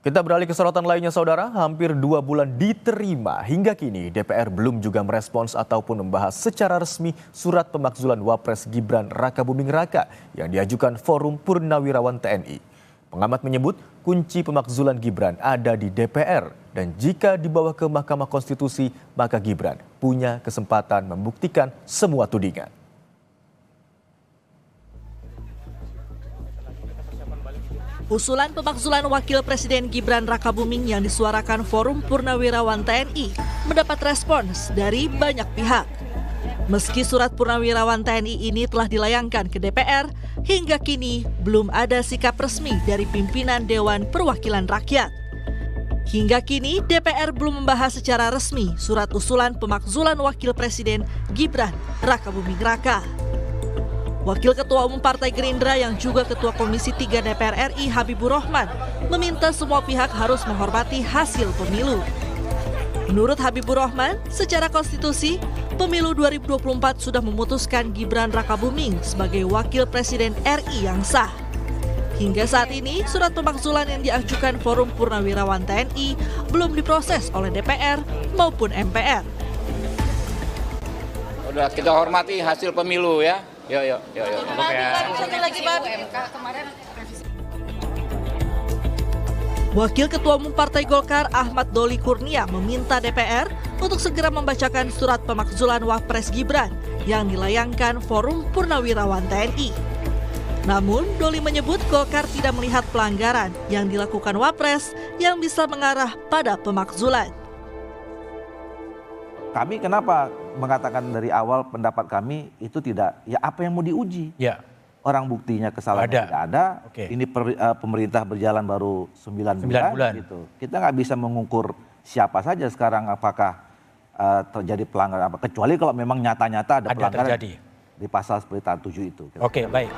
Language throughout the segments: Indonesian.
Kita beralih ke sorotan lainnya, saudara. Hampir 2 bulan diterima. Hingga kini DPR belum juga merespons ataupun membahas secara resmi surat pemakzulan Wapres Gibran Rakabuming Raka yang diajukan Forum Purnawirawan TNI. Pengamat menyebut kunci pemakzulan Gibran ada di DPR dan jika dibawa ke Mahkamah Konstitusi maka Gibran punya kesempatan membuktikan semua tudingan. Usulan pemakzulan Wakil Presiden Gibran Rakabuming yang disuarakan Forum Purnawirawan TNI mendapat respons dari banyak pihak. Meski surat Purnawirawan TNI ini telah dilayangkan ke DPR, hingga kini belum ada sikap resmi dari pimpinan Dewan Perwakilan Rakyat. Hingga kini DPR belum membahas secara resmi surat usulan pemakzulan Wakil Presiden Gibran Rakabuming Raka. Wakil Ketua Umum Partai Gerindra yang juga Ketua Komisi 3 DPR RI Habibur Rahman meminta semua pihak harus menghormati hasil pemilu. Menurut Habibur Rahman, secara konstitusi, pemilu 2024 sudah memutuskan Gibran Rakabuming sebagai Wakil Presiden RI yang sah. Hingga saat ini, surat pemakzulan yang diajukan Forum Purnawirawan TNI belum diproses oleh DPR maupun MPR. Udah kita hormati hasil pemilu ya. Yo. Wakil Ketua Umum Partai Golkar Ahmad Doli Kurnia meminta DPR untuk segera membacakan surat pemakzulan Wapres Gibran yang dilayangkan Forum Purnawirawan TNI. Namun, Doli menyebut Golkar tidak melihat pelanggaran yang dilakukan Wapres yang bisa mengarah pada pemakzulan. Kami kenapa mengatakan dari awal pendapat kami itu tidak, ya apa yang mau diuji? Ya. Orang buktinya kesalahan tidak ada, Oke. ini pemerintah berjalan baru 9 bulan. Gitu. Kita nggak bisa mengukur siapa saja sekarang apakah terjadi pelanggaran apa, kecuali kalau memang nyata-nyata ada pelanggaran terjadi di pasal seperti 7 itu. Oke, baik.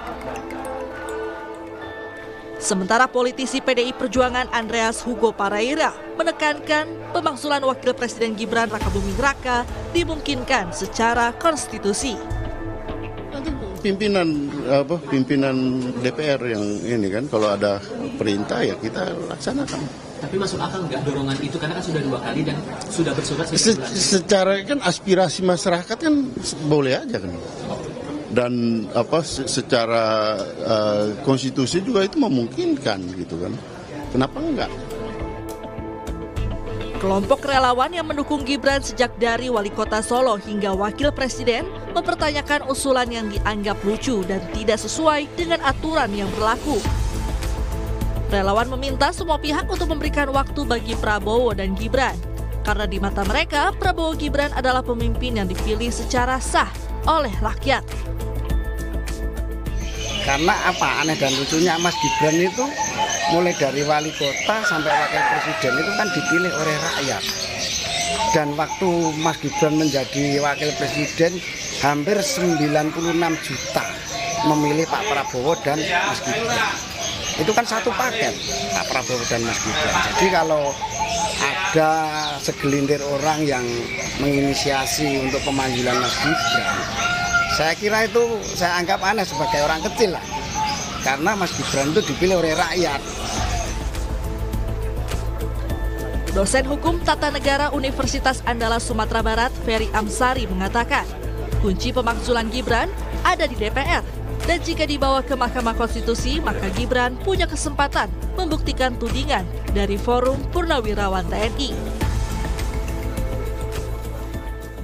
Sementara politisi PDI Perjuangan Andreas Hugo Pareira menekankan pemakzulan Wakil Presiden Gibran Rakabuming Raka dimungkinkan secara konstitusi. Pimpinan DPR yang ini kan kalau ada perintah ya kita laksanakan. Tapi masuk akal nggak dorongan itu karena kan sudah 2 kali dan sudah bersurat. Secara kan aspirasi masyarakat kan boleh aja kan. Dan secara konstitusi juga itu memungkinkan gitu kan. Kenapa enggak? Kelompok relawan yang mendukung Gibran sejak dari wali kota Solo hingga wakil presiden mempertanyakan usulan yang dianggap lucu dan tidak sesuai dengan aturan yang berlaku. Relawan meminta semua pihak untuk memberikan waktu bagi Prabowo dan Gibran. Karena di mata mereka, Prabowo Gibran adalah pemimpin yang dipilih secara sah oleh rakyat. Karena apa aneh dan lucunya Mas Gibran itu mulai dari wali kota sampai wakil presiden itu kan dipilih oleh rakyat. Dan waktu Mas Gibran menjadi wakil presiden hampir 96 juta memilih Pak Prabowo dan Mas Gibran. Itu kan satu paket Pak Prabowo dan Mas Gibran. Jadi kalau ada segelintir orang yang menginisiasi untuk pemanggilan Mas Gibran, saya kira itu saya anggap aneh sebagai orang kecil lah. Karena Mas Gibran itu dipilih oleh rakyat. Dosen Hukum Tata Negara Universitas Andalas Sumatera Barat, Ferry Amsari mengatakan, kunci pemakzulan Gibran ada di DPR. Dan jika dibawa ke Mahkamah Konstitusi, maka Gibran punya kesempatan membuktikan tudingan dari Forum Purnawirawan TNI.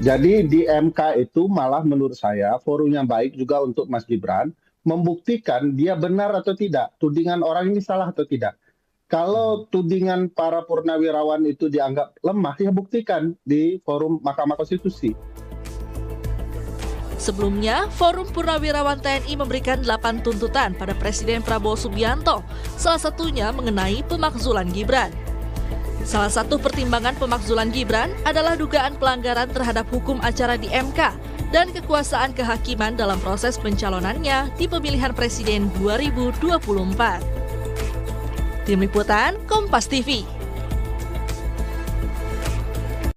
Jadi di MK itu malah menurut saya forum yang baik juga untuk Mas Gibran membuktikan dia benar atau tidak, tudingan orang ini salah atau tidak. Kalau tudingan para purnawirawan itu dianggap lemah, ya buktikan di forum Mahkamah Konstitusi. Sebelumnya, Forum Purnawirawan TNI memberikan 8 tuntutan pada Presiden Prabowo Subianto, salah satunya mengenai pemakzulan Gibran. Salah satu pertimbangan pemakzulan Gibran adalah dugaan pelanggaran terhadap hukum acara di MK dan kekuasaan kehakiman dalam proses pencalonannya di pemilihan presiden 2024. Tim Liputan Kompas TV.